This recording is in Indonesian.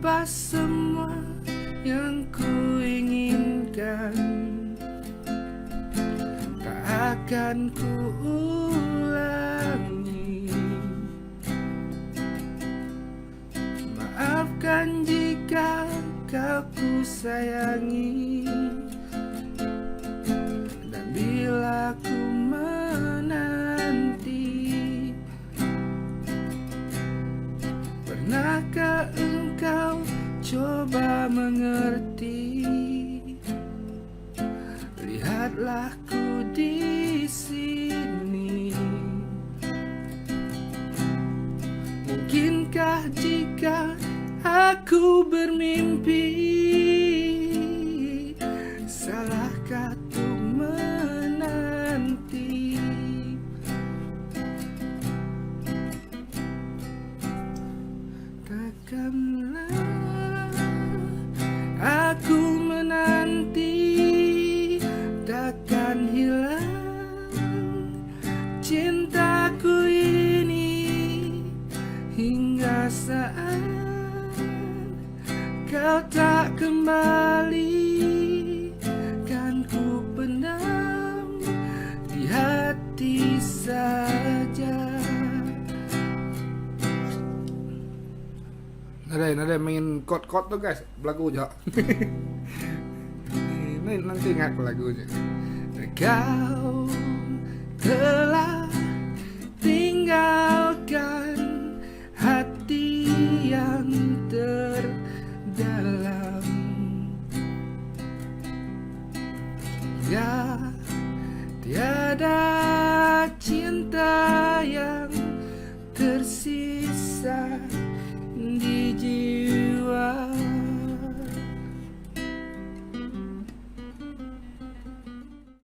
Apa semua yang ku inginkan tak akan ku ulangi. Maafkan jika kau ku sayangi, dan bila ku menanti, pernahkah engkau coba mengerti? Lihatlah ku di sini. Mungkinkah jika aku bermimpi, salahkah untuk menanti? Takkanlah aku menanti, takkan hilang cintaku ini hingga saat kau tak kembali. Kan ku pendam di hati saja. Ada main chord tuh guys, lagu aja. Ini nanti ingat lagunya. Kau telah tinggalkan hati yang terdalam. Ya, tiada cinta yang tersisa